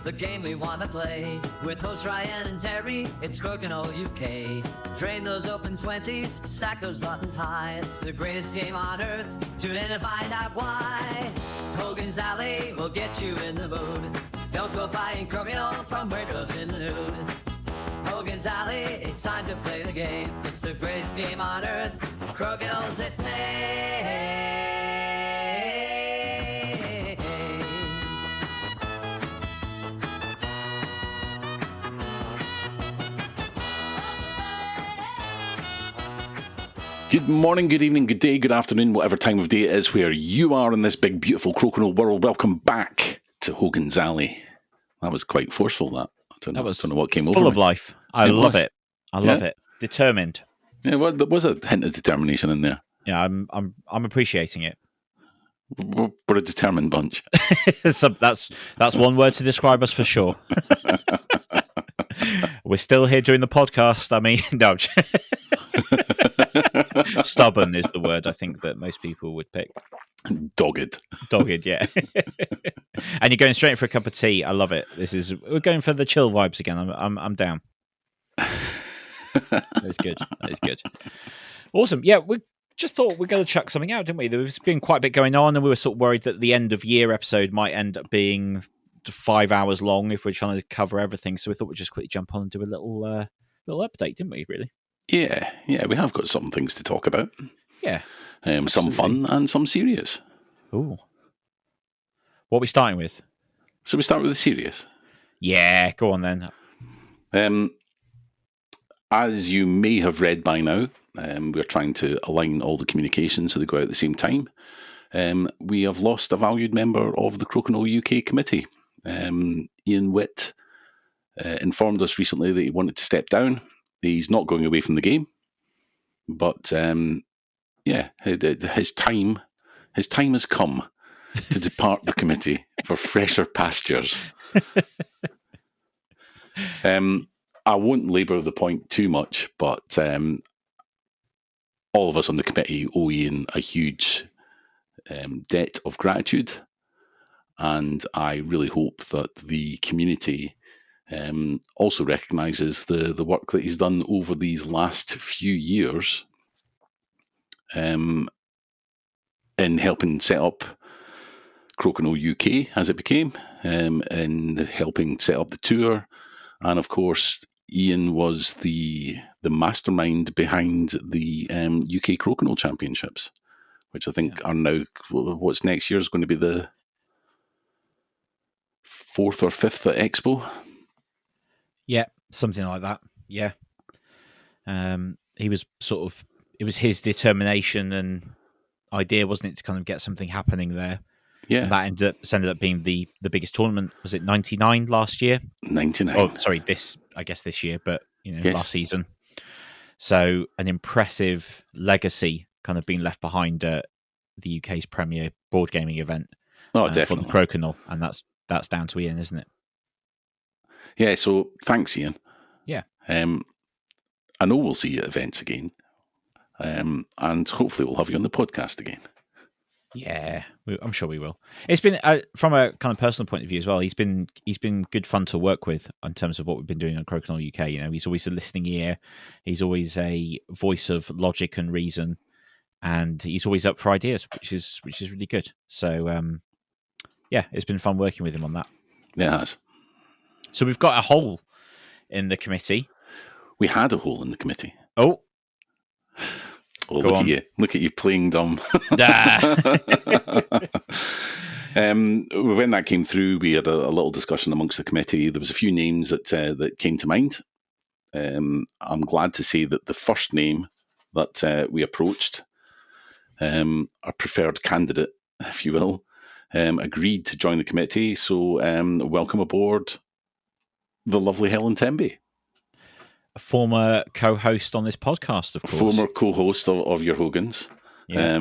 the game we want to play. With hosts Ryan and Terry, it's Crokinole UK. Drain those open 20s, stack those buttons high. It's the greatest game on earth. Tune in and find out why. Hogan's Alley will get you in the mood. Don't go buying Crokinole from weirdos in the nude. Hogan's Alley, it's time to play the game. It's the greatest game on earth. Crokinole's its name. Good morning, good evening, good day, good afternoon, whatever time of day it is where you are in this big, beautiful Crokinole world. Welcome back to Hogan's Alley. That was quite forceful, that. I don't know what came over me. Full of life. I love it. I love it. Determined. Yeah, well, there was a hint of determination in there. Yeah, I'm appreciating it. We're a determined bunch. So that's one word to describe us for sure. We're still here doing the podcast. I mean, no. Stubborn is the word I think that most people would pick. Dogged, yeah. And you're going straight for a cup of tea. I love it. We're going for the chill vibes again. I'm down. That is good. Awesome. Yeah, we just thought we're going to chuck something out, didn't we? There's been quite a bit going on, and we were sort of worried that the end of year episode might end up being 5 hours long if we're trying to cover everything. So we thought we'd just quickly jump on and do a little update, didn't we? Really? Yeah, we have got some things to talk about. Yeah. Some fun and some serious. Ooh. What are we starting with? So we start with the serious. Yeah, go on then. As you may have read by now, we're trying to align all the communications so they go out at the same time. We have lost a valued member of the Crokinole UK Committee. Ian Witt informed us recently that he wanted to step down. He's not going away from the game, but his time has come to depart the committee for fresher pastures. I won't labour the point too much, but all of us on the committee owe Ian a huge debt of gratitude, and I really hope that the community also recognises the work that he's done over these last few years in helping set up Crokinole UK as it became, in helping set up the tour, and of course Ian was the mastermind behind the UK Crokinole Championships, which I think are now, what's next year is going to be the 4th or 5th at Expo. Yeah, something like that. Yeah. He was it was his determination and idea, wasn't it, to kind of get something happening there. Yeah. And that ended up being the biggest tournament. Was it 99 last year? 99. Oh, sorry, this year, but yes. Last season. So an impressive legacy kind of being left behind at the UK's premier board gaming event. Oh, definitely. For the Crokinole, and that's down to Ian, isn't it? Yeah, so thanks, Ian. Yeah. I know we'll see you at events again, and hopefully we'll have you on the podcast again. Yeah, I'm sure we will. It's been from a kind of personal point of view as well. He's been good fun to work with in terms of what we've been doing on Crokinole UK. He's always a listening ear. He's always a voice of logic and reason, and he's always up for ideas, which is really good. So, it's been fun working with him on that. Yeah, it has. So we've got a hole in the committee. We had a hole in the committee. Oh, look at you! Look at you playing dumb. When that came through, we had a little discussion amongst the committee. There was a few names that came to mind. I'm glad to say that the first name that we approached, our preferred candidate, if you will, agreed to join the committee. So welcome aboard the lovely Helen Temby. A former co-host on this podcast, of course. Former co-host of your Hogans. Yeah.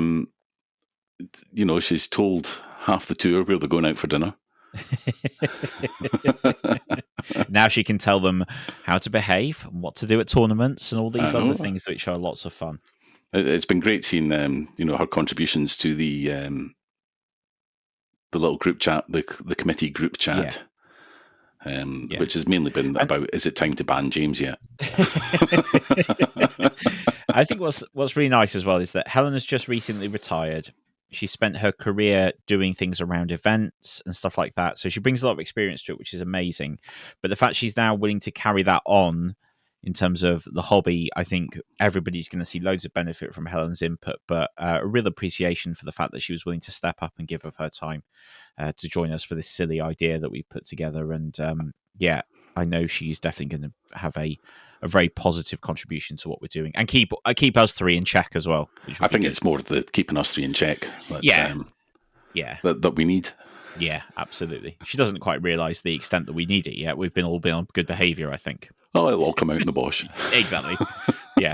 She's told half the tour where they're going out for dinner. Now she can tell them how to behave and what to do at tournaments and all these other things, which are lots of fun. It's been great seeing her contributions to the little group chat, the committee group chat. which has mainly been about, is it time to ban James yet? I think what's really nice as well is that Helen has just recently retired. She spent her career doing things around events and stuff like that. So she brings a lot of experience to it, which is amazing. But the fact she's now willing to carry that on in terms of the hobby, I think everybody's going to see loads of benefit from Helen's input, but a real appreciation for the fact that she was willing to step up and give of her time to join us for this silly idea that we put together. And I know she's definitely going to have a very positive contribution to what we're doing and keep us three in check as well. I think it's more the keeping us three in check. That we need. Yeah, absolutely. She doesn't quite realise the extent that we need it yet. We've all been on good behaviour, I think. Oh, it'll all come out in the wash. Exactly. Yeah.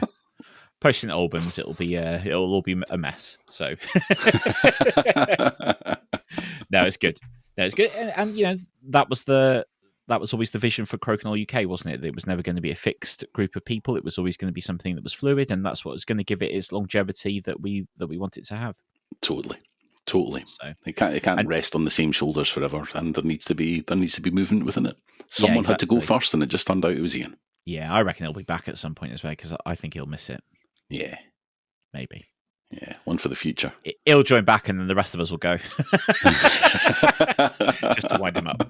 Posting albums, it'll all be a mess. So no, it's good. No, it's good. And you know, that was always the vision for Crokinole UK, wasn't it? It was never going to be a fixed group of people. It was always going to be something that was fluid, and that's what was going to give it its longevity that we want it to have. Totally. So, it can't rest on the same shoulders forever, and there needs to be movement within it. Someone had to go first, and it just turned out it was Ian. Yeah, I reckon he'll be back at some point as well, because I think he'll miss it. Yeah, maybe. Yeah, one for the future. He'll join back, and then the rest of us will go, just to wind him up.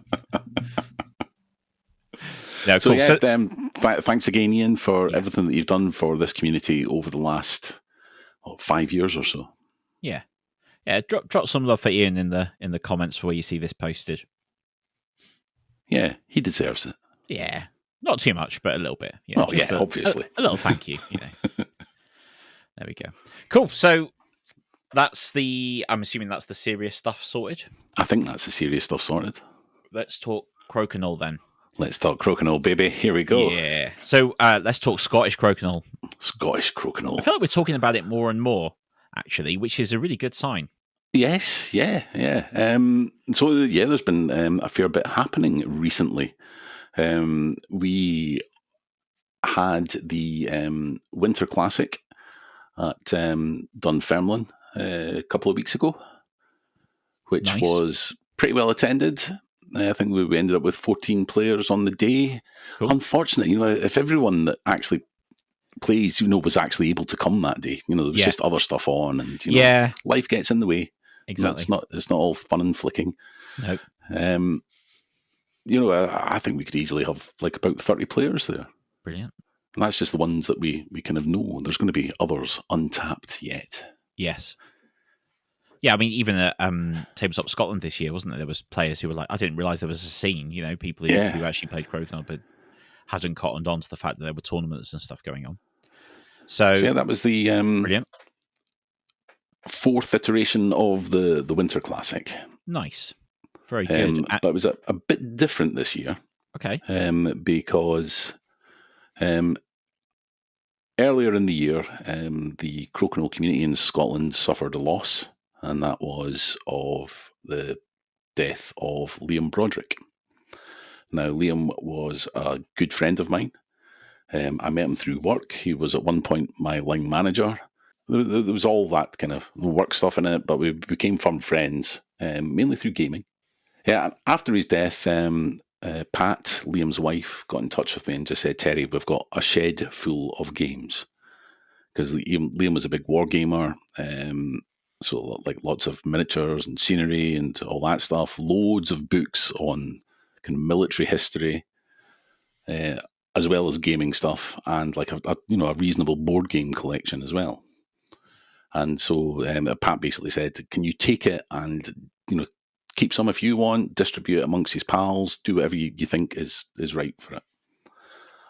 No, so cool. Thanks again, Ian, for everything that you've done for this community over the last 5 years or so. Yeah. Drop some love for Ian in the comments where you see this posted. Yeah, he deserves it. Yeah, not too much, but a little bit. Obviously, a little thank you. You know. There we go. Cool. So I'm assuming that's the serious stuff sorted. I think that's the serious stuff sorted. Let's talk Crokinole then. Let's talk Crokinole, baby. Here we go. Yeah. So let's talk Scottish Crokinole. Scottish Crokinole. I feel like we're talking about it more and more, actually, which is a really good sign. Yes, yeah. There's been a fair bit happening recently. We had the Winter Classic at Dunfermline a couple of weeks ago, which was pretty well attended. I think we ended up with 14 players on the day. Cool. Unfortunately, if everyone that actually plays, was actually able to come that day, there was just other stuff on, and life gets in the way. Exactly. It's not all fun and flicking. No. I think we could easily have about 30 players there. Brilliant. And that's just the ones that we kind of know. There's going to be others untapped yet. Yes. Yeah, I mean, even at Tabletop Scotland this year, wasn't there? There was players who were like, I didn't realise there was a scene, people who actually played Crokinole but hadn't cottoned on to the fact that there were tournaments and stuff going on. So that was the brilliant. Fourth iteration of the Winter Classic. Nice. Very good. But it was a bit different this year. Okay. Because earlier in the year, the Crokinole community in Scotland suffered a loss, and that was of the death of Liam Broderick. Now, Liam was a good friend of mine. I met him through work. He was at one point my line manager. There was all that kind of work stuff in it, but we became firm friends, mainly through gaming. Yeah, after his death, Pat, Liam's wife, got in touch with me and just said, Terry, we've got a shed full of games. Because Liam was a big war gamer, so lots of miniatures and scenery and all that stuff, loads of books on kind of military history, as well as gaming stuff, and a reasonable board game collection as well. And so Pat basically said, can you take it and, keep some if you want, distribute it amongst his pals, do whatever you think is right for it.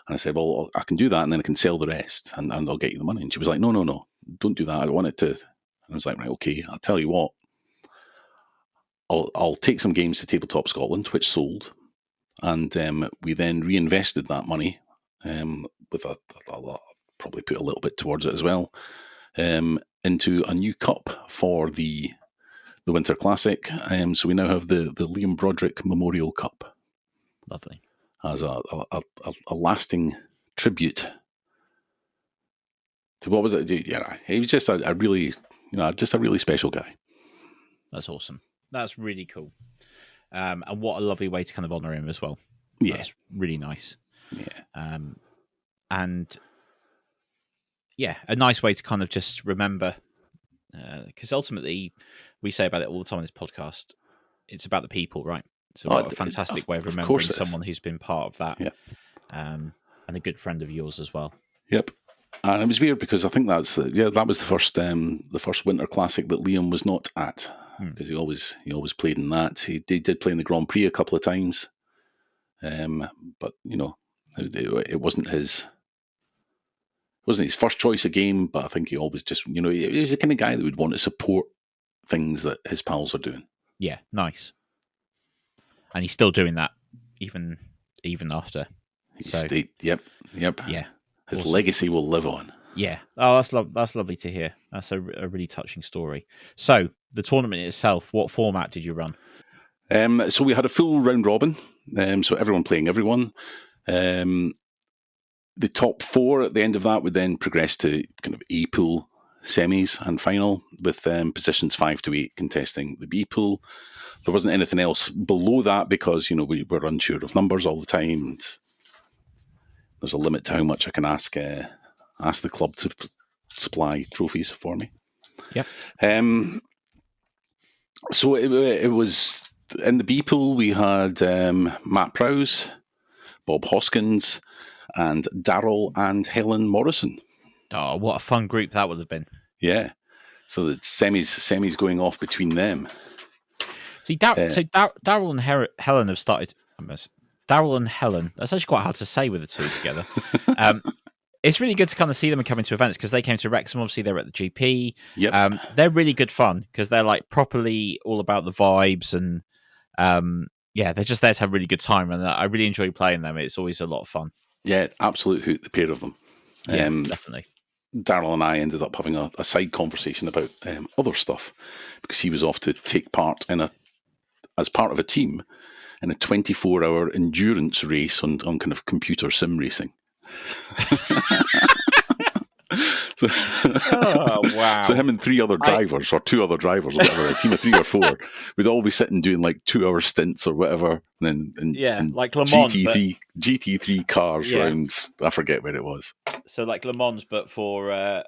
And I said, well, I can do that, and then I can sell the rest, and I'll get you the money. And she was like, no, don't do that. I don't want it to. And I was like, right, okay, I'll tell you what. I'll take some games to Tabletop Scotland, which sold, and we then reinvested that money with I'll probably put a little bit towards it as well, into a new cup for the Winter Classic. So we now have the Liam Broderick Memorial Cup. Lovely. As a lasting tribute to what was it? Yeah, he was just a really, just a really special guy. That's awesome. That's really cool. And what a lovely way to kind of honour him as well. Yeah. That's really nice. Yeah. And yeah, a nice way to kind of just remember, because ultimately we say about it all the time on this podcast. It's about the people, right? So what a fantastic way of remembering someone who's been part of that, and a good friend of yours as well. Yep. And it was weird because I think that was the first Winter Classic that Liam was not at, because he always played in that. He did play in the Grand Prix a couple of times, but it wasn't his first choice of game. But I think he always just he was the kind of guy that would want to support things that his pals are doing. Yeah, nice. And he's still doing that even after. Yep. Yeah. His awesome. legacy will live on. Yeah. Oh, that's lovely to hear. That's a really touching story. So the tournament itself, what format did you run? So we had a full round robin. So everyone playing everyone. The top 4 at the end of that would then progress to kind of A pool semis and final, with positions 5 to 8 contesting the B pool. There wasn't anything else below that because we were unsure of numbers all the time. And there's a limit to how much I can ask the club to supply trophies for me. Yep. So it was in the B pool. We had Matt Prowse, Bob Hoskins, and Daryl and Helen Morrison. Oh, what a fun group that would have been. Yeah. So the semis going off between them. See, Daryl and Helen have started. Daryl and Helen. That's actually quite hard to say with the two together. It's really good to kind of see them coming to events because they came to Wrexham. Obviously, they're at the GP. Yep. They're really good fun because they're like properly all about the vibes and they're just there to have a really good time. And I really enjoy playing them. It's always a lot of fun. Yeah, absolute hoot, the pair of them. Yeah, definitely. Daryl and I ended up having a side conversation about other stuff because he was off to take part as part of a team in a 24-hour endurance race on kind of computer sim racing. Oh, wow. So him and 3 other drivers, or 2 other drivers, or whatever, a team of 3 or 4, would all be sitting doing like 2-hour stints or whatever, and like Le Mans, GT3 cars around. I forget where it was. So like Le Mans, but for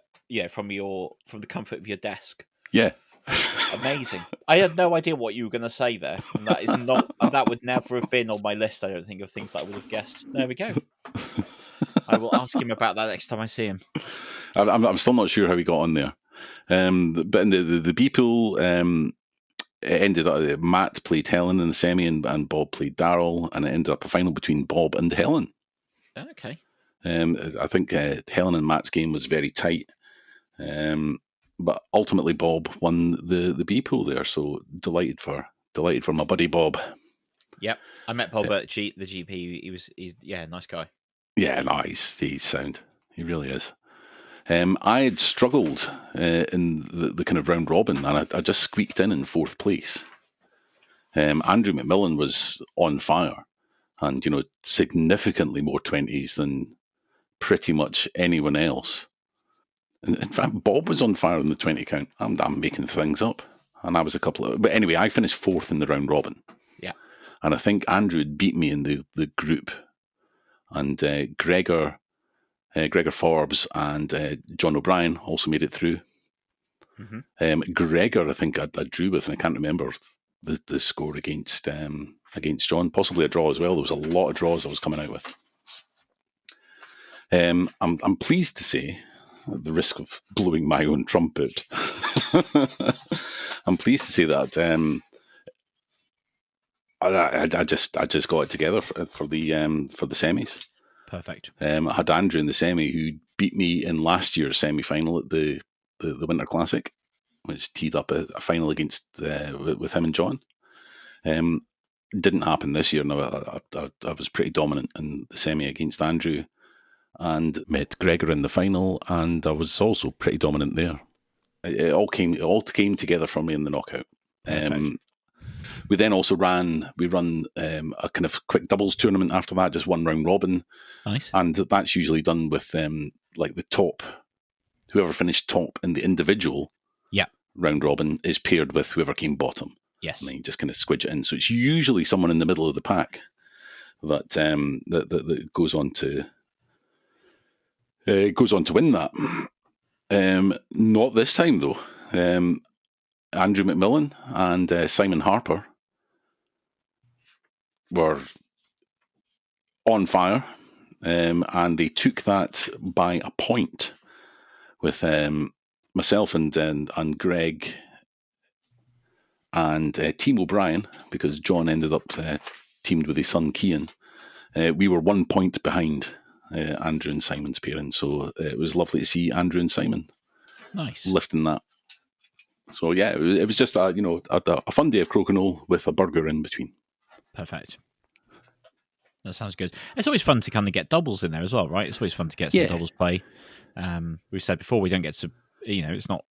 from the comfort of your desk. Yeah. Amazing. I had no idea what you were going to say there. And that would never have been on my list, I don't think, of things that I would have guessed. There we go. I will ask him about that next time I see him. I'm still not sure how he got on there. But in the B pool, it ended up Matt played Helen in the semi and Bob played Daryl, and it ended up a final between Bob and Helen. Okay. I think Helen and Matt's game was very tight. But ultimately Bob won the B pool there, so delighted for my buddy Bob. Yep, I met Bob at the GP. He's nice guy. Yeah, no, he's sound. He really is. I had struggled in the kind of round robin, and I just squeaked in 4th place. Andrew McMillan was on fire, and significantly more 20s than pretty much anyone else. In fact, Bob was on fire in the 20 count. I'm making things up. And I was but anyway, I finished 4th in the round robin. Yeah. And I think Andrew had beat me in the group. And Gregor Forbes and John O'Brien also made it through. Mm-hmm. Gregor, I think I drew with, and I can't remember the score against John. Possibly a draw as well. There was a lot of draws I was coming out with. I'm pleased to say, at the risk of blowing my own trumpet, I'm pleased to say that I just got it together for the semis. Perfect. I had Andrew in the semi, who beat me in last year's semi-final at the Winter Classic, which teed up a final against with him and John. Didn't happen this year. No, I was pretty dominant in the semi against Andrew, and met Gregor in the final, and I was also pretty dominant there. It all came together for me in the knockout. We then also run a kind of quick doubles tournament after that, just one round robin. Nice. And that's usually done with like the top, whoever finished top in the individual round robin is paired with whoever came bottom. Yes. And then you just kind of squidge it in. So it's usually someone in the middle of the pack that goes on to win that. Not this time though. Andrew McMillan and Simon Harper were on fire, and they took that by a point with myself and Greg and Team O'Brien, because John ended up teamed with his son Cian. We were 1 point behind Andrew and Simon's parents, so it was lovely to see Andrew and Simon lifting that. So yeah, it was just a fun day of Crokinole with a burger in between. Perfect. That sounds good. It's always fun to kind of get doubles in there as well, right? It's always fun to get some doubles play. We've said before, we don't get to, it's not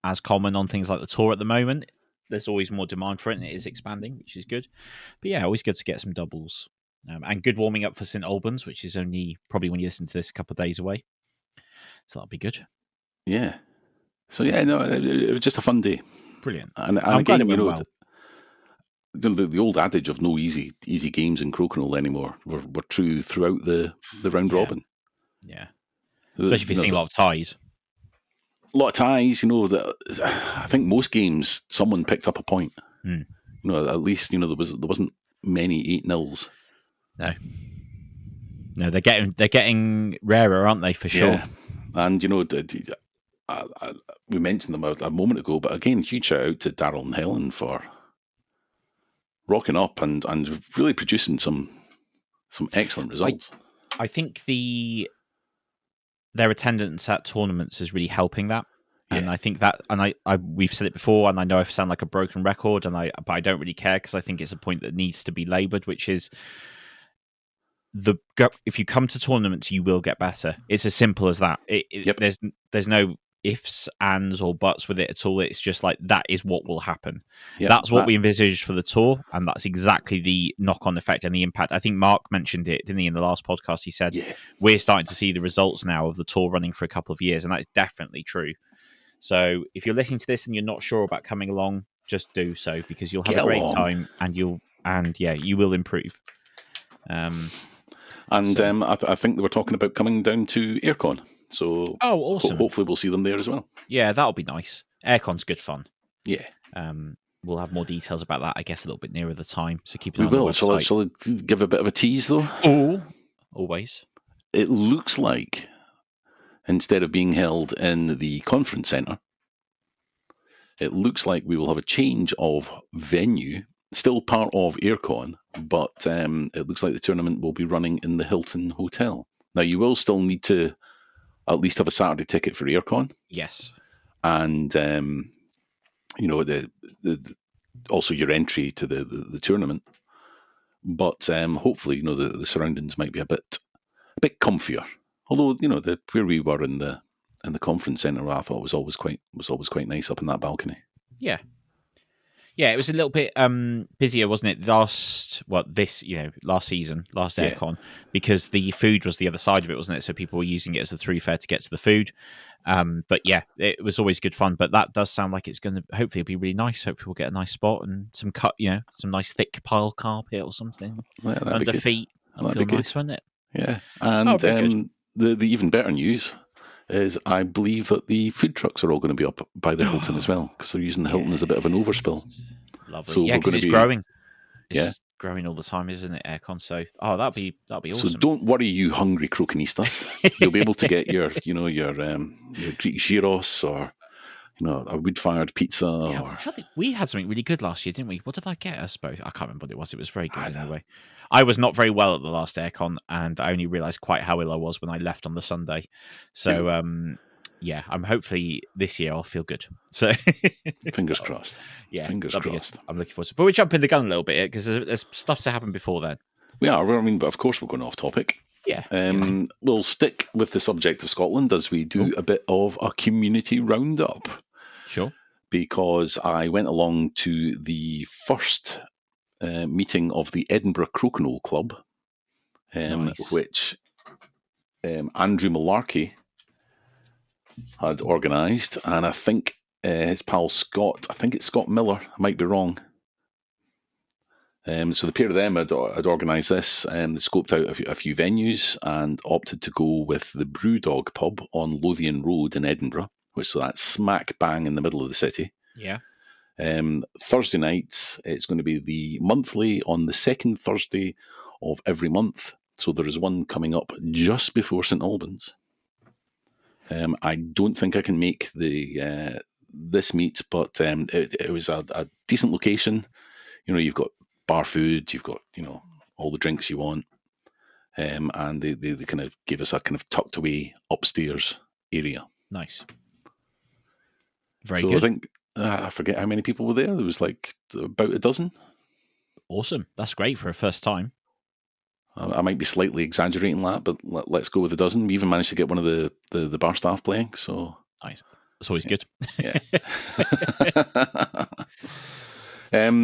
as common on things like the tour at the moment. There's always more demand for it, and it is expanding, which is good. But yeah, always good to get some doubles. And good warming up for St Albans, which is only probably when you listen to this a couple of days away. So that'll be good. Yeah. So yeah, no, it was just a fun day. Brilliant. And I'm again, glad it went well. The old adage of no easy games in Crokinole anymore were true throughout the round robin. Yeah. Especially if you're seeing a lot of ties. A lot of ties, I think most games someone picked up a point. At least, there wasn't many 8-0s. No, they're getting rarer, aren't they, for sure? Yeah. And we mentioned them a moment ago, but again, huge shout out to Daryl and Helen for rocking up and really producing some excellent results. I think their attendance at tournaments is really helping that. Yeah. And I think that, and we've said it before, and I know I sound like a broken record, but I don't really care, because I think it's a point that needs to be laboured, which is if you come to tournaments, you will get better. It's as simple as that. There's no ifs, ands, or buts with it at all. It's just like, that is what will happen. Yep, that's what we envisaged for the tour, and that's exactly the knock-on effect and the impact. I think Mark mentioned it, didn't he, in the last podcast? He said, we're starting to see the results now of the tour running for a couple of years, and that is definitely true. So if you're listening to this and you're not sure about coming along, just do so, because you'll have a great time, and you will improve. I think they were talking about coming down to Aircon. So awesome. Hopefully we'll see them there as well. Yeah, that'll be nice. Aircon's good fun. Yeah. We'll have more details about that, I guess, a little bit nearer the time. So keep an eye on the website. Shall I give a bit of a tease, though? Oh, always. It looks like, instead of being held in the conference centre, it looks like we will have a change of venue. Still part of Aircon, but it looks like the tournament will be running in the Hilton Hotel. Now, you will still need to at least have a Saturday ticket for Aircon. Yes. And, also your entry to the tournament. But hopefully, the surroundings might be a bit comfier. Although, where we were in the conference centre, I thought was always quite nice up in that balcony. Yeah. Yeah, it was a little bit busier, wasn't it? Last season, last Aircon, because the food was the other side of it, wasn't it? So people were using it as a through fare to get to the food. But yeah, it was always good fun. But that does sound like it's going to hopefully be really nice. Hopefully we'll get a nice spot and some nice thick pile carpet or something under feet. That'll feel nice, won't it? Yeah, and the even better news is I believe that the food trucks are all going to be up by the Hilton as well, because they're using the Hilton as a bit of an overspill. Lovely. So because it's growing. It's growing all the time, isn't it, Aircon? So, that'd be awesome. So don't worry, you hungry Crokinistas. You'll be able to get your Greek gyros or a wood-fired pizza. Yeah, we had something really good last year, didn't we? What did I get us both? I can't remember what it was. It was very good anyway. I was not very well at the last Aircon, and I only realised quite how ill I was when I left on the Sunday. So, I'm hopefully this year I'll feel good. So, fingers crossed. Yeah, fingers crossed. I'm looking forward to it. But we're jumping the gun a little bit because there's stuff to happen before then. We are. But of course we're going off topic. Yeah. We'll stick with the subject of Scotland as we do a bit of a community roundup. Sure. Because I went along to the first meeting of the Edinburgh Crokinole Club, which Andrew Malarkey had organised, and I think his pal Scott, I think it's Scott Miller, I might be wrong, So the pair of them had organised this. They scoped out a few venues and opted to go with the Brewdog pub on Lothian Road in Edinburgh, which is that smack bang in the middle of the city. Yeah. Thursday nights, it's going to be the monthly on the second Thursday of every month. So there is one coming up just before St Albans. I don't think I can make the this meet, but it was a decent location. You've got bar food, you've got all the drinks you want, and they kind of gave us a kind of tucked away upstairs area. Nice. Very so good. I think I forget how many people were there. There was like about a dozen. Awesome. That's great for a first time. I might be slightly exaggerating that, but let's go with a dozen. We even managed to get one of the bar staff playing. So nice. That's always good. Yeah.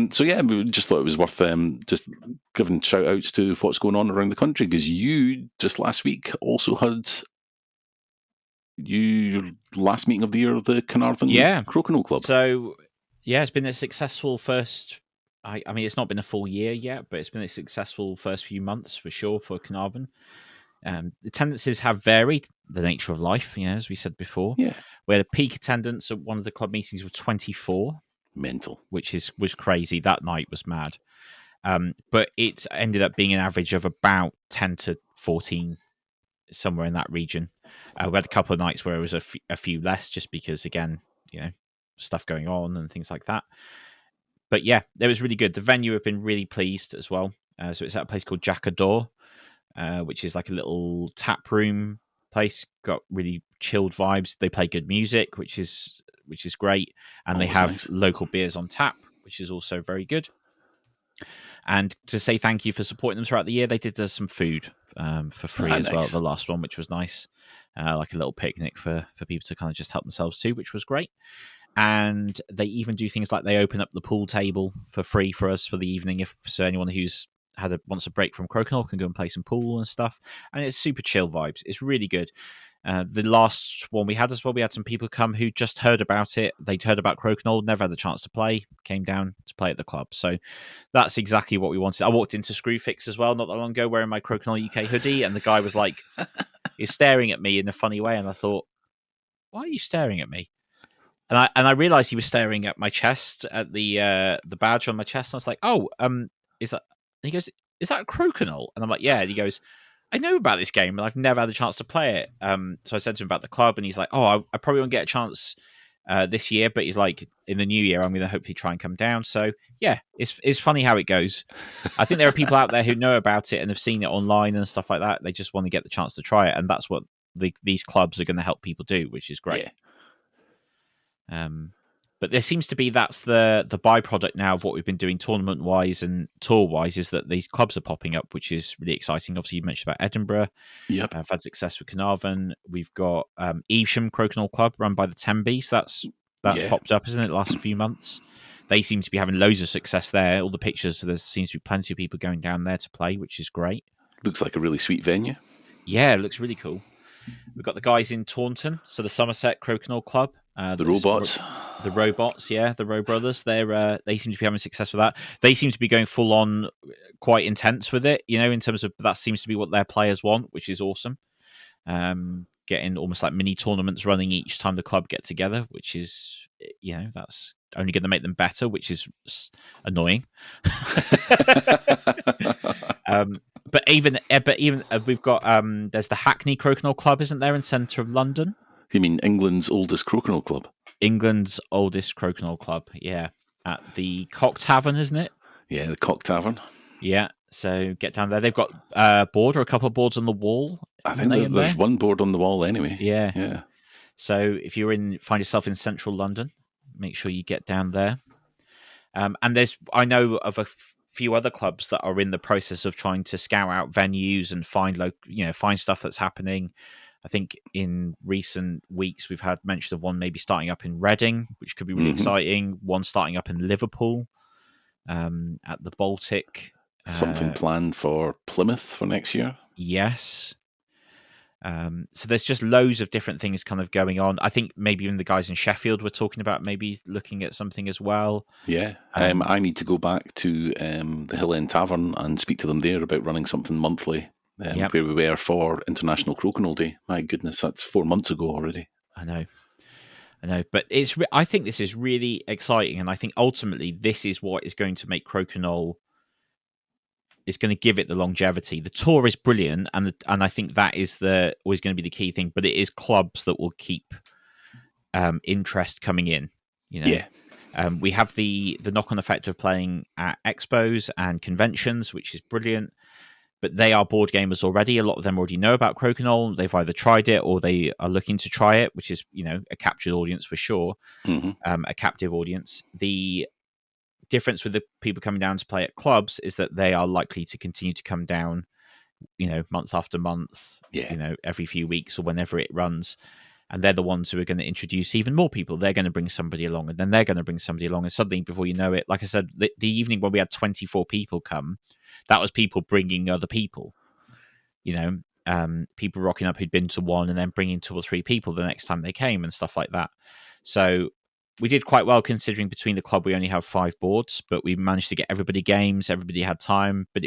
So yeah, we just thought it was worth just giving shout outs to what's going on around the country, because you just last week also had your last meeting of the year of the Carnarvon Crokinole Club. So yeah, it's been a successful first. I mean, it's not been a full year yet, but it's been a successful first few months for sure for Carnarvon. The attendances have varied, the nature of life, as we said before. Yeah. We had a peak attendance at one of the club meetings was 24. Mental. Which was crazy. That night was mad. But it ended up being an average of about 10 to 14, somewhere in that region. We had a couple of nights where it was a few less, just because, again, stuff going on and things like that. But yeah, it was really good. The venue have been really pleased as well. So it's at a place called Jackadaw, which is like a little tap room place. Got really chilled vibes. They play good music, which is great, and they have nice. local beers on tap, which is also very good. And to say thank you for supporting them throughout the year, they did some food for free as well. The last one, which was nice, like a little picnic for people to kind of just help themselves too, which was great. And they even do things like they open up the pool table for free for us for the evening, so anyone who's wants a break from Crokinole can go and play some pool and stuff. And it's super chill vibes. It's really good. The last one we had as well, we had some people come who just heard about it. They'd heard about Crokinole, never had the chance to play, came down to play at the club. So that's exactly what we wanted. I walked into Screwfix as well not that long ago wearing my Crokinole UK hoodie, and the guy was like, he's staring at me in a funny way, and I thought, why are you staring at me? And I realised he was staring at my chest, at the badge on my chest, and I was like, oh, is that? And he goes, is that a Crokinole? And I'm like, yeah. And he goes, I know about this game, and I've never had a chance to play it. So I said to him about the club, and he's like, oh, I probably won't get a chance this year, but he's like, in the new year, I'm going to hopefully try and come down. So yeah, it's funny how it goes. I think there are people out there who know about it and have seen it online and stuff like that. They just want to get the chance to try it, and that's what these clubs are going to help people do, which is great. Yeah. But there seems to be that's the byproduct now of what we've been doing tournament wise and tour wise, is that these clubs are popping up, which is really exciting. Obviously, you mentioned about Edinburgh. Yep. I've had success with Carnarvon. We've got Evesham Crokinole Club run by the Temby. So that's popped up, isn't it? The last few months, they seem to be having loads of success there. All the pictures, there seems to be plenty of people going down there to play, which is great. Looks like a really sweet venue. Yeah, it looks really cool. We've got the guys in Taunton, so the Somerset Crokinole Club. The robots. The robots, yeah, the Rowe brothers. They seem to be having success with that. They seem to be going full on, quite intense with it, in terms of that seems to be what their players want, which is awesome. Getting almost like mini tournaments running each time the club get together, which is, that's only going to make them better, which is annoying. But even we've got there's the Hackney Crokinole Club, isn't there, in centre of London? You mean England's oldest Crokinole club? England's oldest Crokinole club, yeah, at the Cock Tavern, isn't it? Yeah, the Cock Tavern. Yeah, so get down there. They've got a couple of boards on the wall. I think there's one board on the wall anyway. Yeah. So if find yourself in central London, make sure you get down there. And I know of a few other clubs that are in the process of trying to scout out venues and find stuff that's happening. I think in recent weeks we've had mention of one maybe starting up in Reading, which could be really exciting. One starting up in Liverpool, at the Baltic. Something planned for Plymouth for next year. Yes. So there's just loads of different things kind of going on. I think maybe even the guys in Sheffield were talking about maybe looking at something as well. Yeah, I need to go back to the Hill End Tavern and speak to them there about running something monthly, where we were for International Crokinole Day. My goodness, that's 4 months ago already. I know, but I think this is really exciting, and I think ultimately this is what is going to make Crokinole. Is going to give it the longevity. The tour is brilliant, and I think that is always going to be the key thing. But it is clubs that will keep interest coming in. Yeah. We have the knock-on effect of playing at expos and conventions, which is brilliant. But they are board gamers already. A lot of them already know about Crokinole. They've either tried it or they are looking to try it, which is a captured audience for sure, a captive audience. The difference with the people coming down to play at clubs is that they are likely to continue to come down, month after month, every few weeks or whenever it runs. And they're the ones who are going to introduce even more people. They're going to bring somebody along, and then they're going to bring somebody along. And suddenly, before you know it, like I said, the evening when we had 24 people come, that was people bringing other people. People rocking up who'd been to one and then bringing 2 or 3 people the next time they came and stuff like that. So we did quite well considering between the club we only have 5 boards, but we managed to get everybody games. Everybody had time, but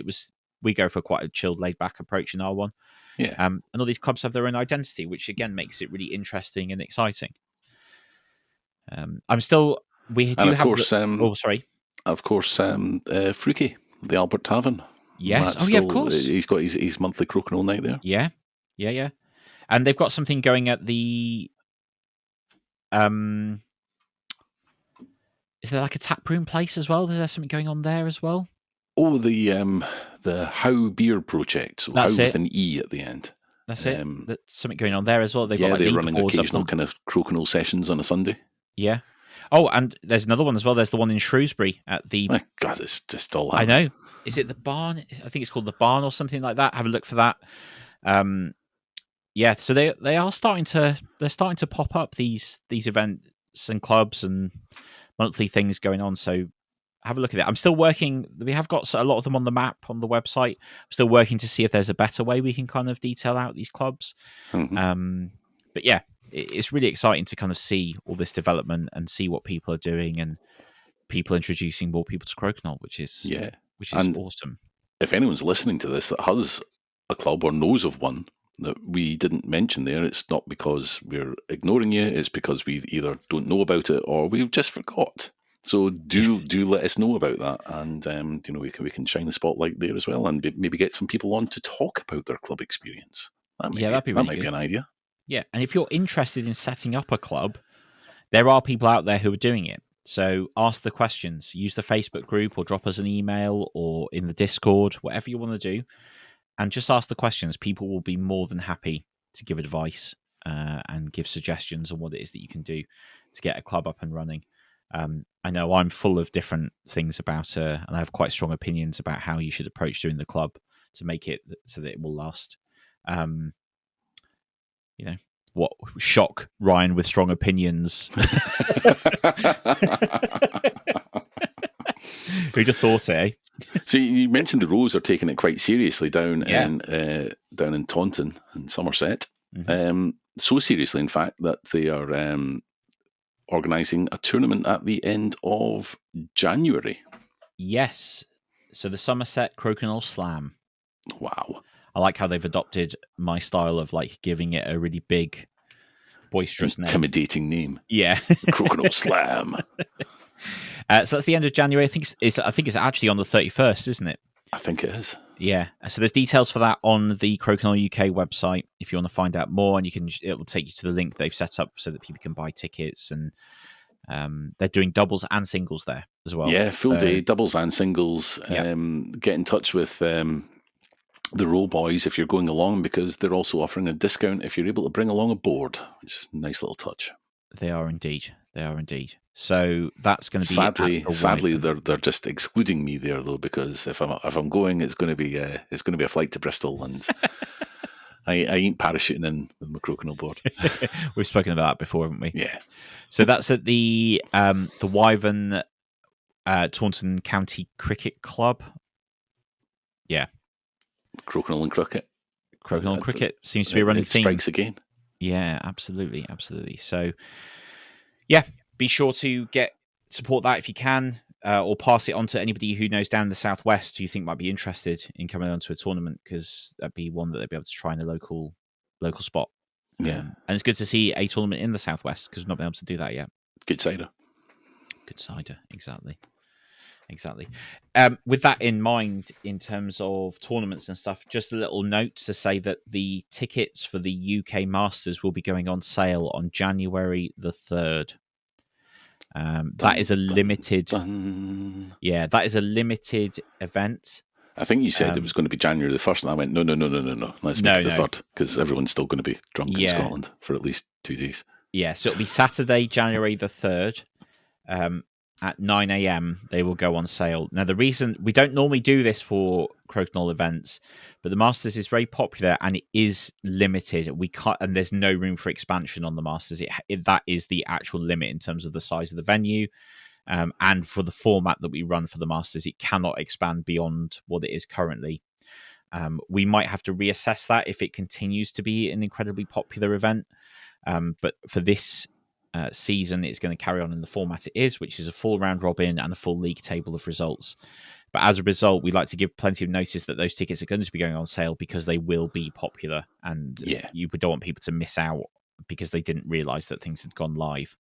we go for quite a chilled, laid back approach in our one. Yeah. And all these clubs have their own identity, which again makes it really interesting and exciting. Of course, Fruki, the Albert Tavern. Yes. Of course. He's got his monthly Crokinole night there. Yeah. And they've got something going at the is there like a tap room place as well? Is there something going on there as well? Oh, the How Beer Project. So That's How it. with an E at the end. That's it. There's something going on there as well. They're running occasional kind of Crokinole sessions on a Sunday. Yeah. Oh, and there's another one as well. There's the one in Shrewsbury at the... My God, it's just all happening. I know. Is it the Barn? I think it's called the Barn or something like that. Have a look for that. Yeah, so they are starting to pop up these events and clubs and monthly things going on. So have a look at it. I'm still working. We have got a lot of them on the map on the website. I'm still working to see if there's a better way we can kind of detail out these clubs. Mm-hmm. But yeah, it's really exciting to kind of see all this development and see what people are doing and people introducing more people to Crokinole, which is awesome. If anyone's listening to this that has a club or knows of one that we didn't mention there, it's not because we're ignoring you. It's because we either don't know about it or we've just forgot. So do let us know about that, and we can shine the spotlight there as well, and maybe get some people on to talk about their club experience. That might be an idea. Yeah, and if you're interested in setting up a club, there are people out there who are doing it. So ask the questions. Use the Facebook group or drop us an email or in the Discord, whatever you want to do, and just ask the questions. People will be more than happy to give advice and give suggestions on what it is that you can do to get a club up and running. I know I'm full of different things about and I have quite strong opinions about how you should approach doing the club to make it so that it will last. What shock Ryan with strong opinions. Who'd have thought it, eh? So you mentioned the Rose are taking it quite seriously down in Taunton in Somerset. Mm-hmm. So seriously, in fact, that they are organising a tournament at the end of January. Yes. So the Somerset Crokinole Slam. Wow. I like how they've adopted my style of like giving it a really big, boisterous intimidating name. Yeah. Crokinole Slam. So that's the end of January. I think it's actually on the 31st, isn't it? I think it is. Yeah. So there's details for that on the Crokinole UK website if you want to find out more, and it will take you to the link they've set up so that people can buy tickets, and they're doing doubles and singles there as well. Yeah, full day doubles and singles. Yeah. Get in touch with the Row Boys if you're going along, because they're also offering a discount if you're able to bring along a board, which is a nice little touch. They are indeed. So that's going to be sadly they're just excluding me there though, because if I'm going, it's going to be a flight to Bristol, and I ain't parachuting in with my Crokinole board. We've spoken about that before, haven't we? Yeah. So that's at the Wyvern Taunton County Cricket Club. Yeah. Crokinole and cricket. Crokinole cricket seems to be a running theme. Strikes again. Yeah, absolutely. So, yeah, be sure to support that if you can, or pass it on to anybody who knows down in the southwest who you think might be interested in coming onto a tournament, because that'd be one that they'd be able to try in a local spot. Yeah, and it's good to see a tournament in the southwest because we've not been able to do that yet. Good cider, exactly. With that in mind, in terms of tournaments and stuff, just a little note to say that the tickets for the UK Masters will be going on sale on January the 3rd. That is a limited. Yeah, that is a limited event. I think you said it was going to be January the 1st, and I went, no. Let's make it the 3rd, because everyone's still going to be drunk in Scotland for at least 2 days. Yeah, so it'll be Saturday, January the 3rd. At 9 a.m. they will go on sale. Now, the reason we don't normally do this for Crokinole events, but the Masters is very popular and it is limited. We can't, and there's no room for expansion on the Masters. That is the actual limit in terms of the size of the venue, and for the format that we run for the Masters, it cannot expand beyond what it is currently. We might have to reassess that if it continues to be an incredibly popular event, but for this season, it's going to carry on in the format it is, which is a full round robin and a full league table of results. But as a result, we'd like to give plenty of notice that those tickets are going to be going on sale because they will be popular, and you don't want people to miss out because they didn't realise that things had gone live.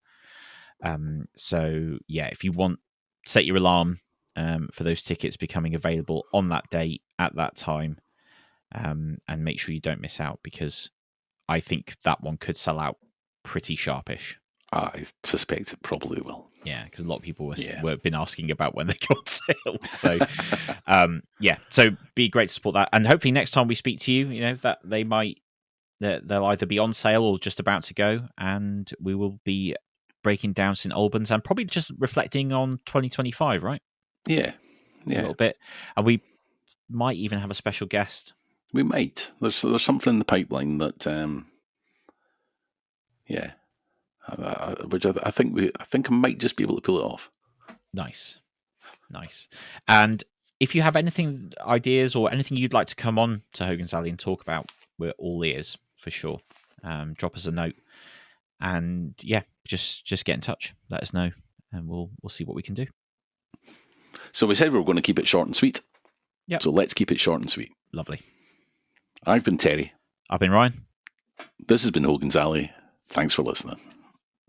So yeah, if you want, set your alarm for those tickets becoming available on that date at that time, and make sure you don't miss out, because I think that one could sell out pretty sharpish. I suspect it probably will. Yeah, because a lot of people were been asking about when they go on sale. So, so be great to support that, and hopefully next time we speak to you, that they'll either be on sale or just about to go, and we will be breaking down St Albans and probably just reflecting on 2025, right? Yeah, a little bit, and we might even have a special guest. We might. There's something in the pipeline that, which I think I might just be able to pull it off. Nice. And if you have ideas or anything you'd like to come on to Hogan's Alley and talk about, we're all ears for sure. Drop us a note, and just get in touch. Let us know, and we'll see what we can do. So we said we were going to keep it short and sweet. Yeah. So let's keep it short and sweet. Lovely. I've been Terry. I've been Ryan. This has been Hogan's Alley. Thanks for listening.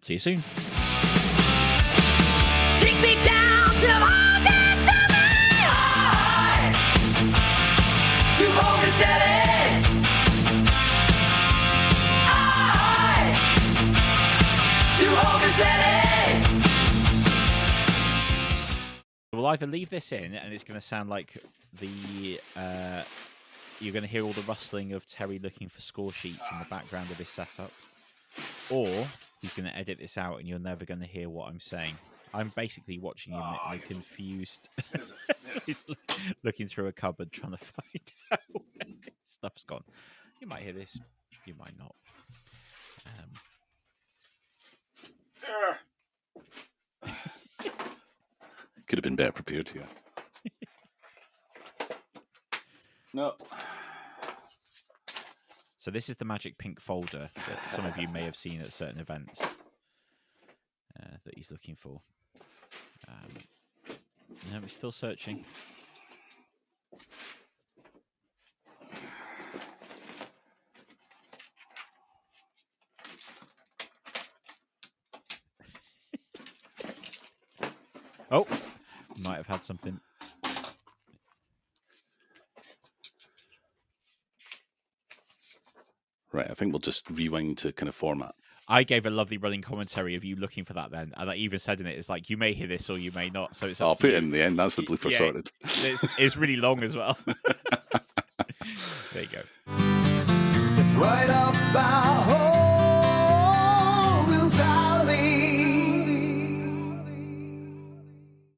See you soon. Take me down to Hogan's Alley. To Hogan's Alley. To Hogan's Alley. We'll either leave this in, and it's going to sound like you're going to hear all the rustling of Terry looking for score sheets in the background of his setup, or he's going to edit this out and you're never going to hear what I'm saying. I'm basically watching him like confused. He's looking through a cupboard trying to find out where stuff's gone. You might hear this, you might not. Could have been better prepared here. No. So this is the magic pink folder that some of you may have seen at certain events that he's looking for. No, we're still searching. Oh, might have had something. Right, I think we'll just rewind to kind of format. I gave a lovely running commentary of you looking for that then, and I even said in it, it's like, you may hear this or you may not. So it's I'll put it in the end. That's the blooper sorted. It's really long as well. There you go. It's right about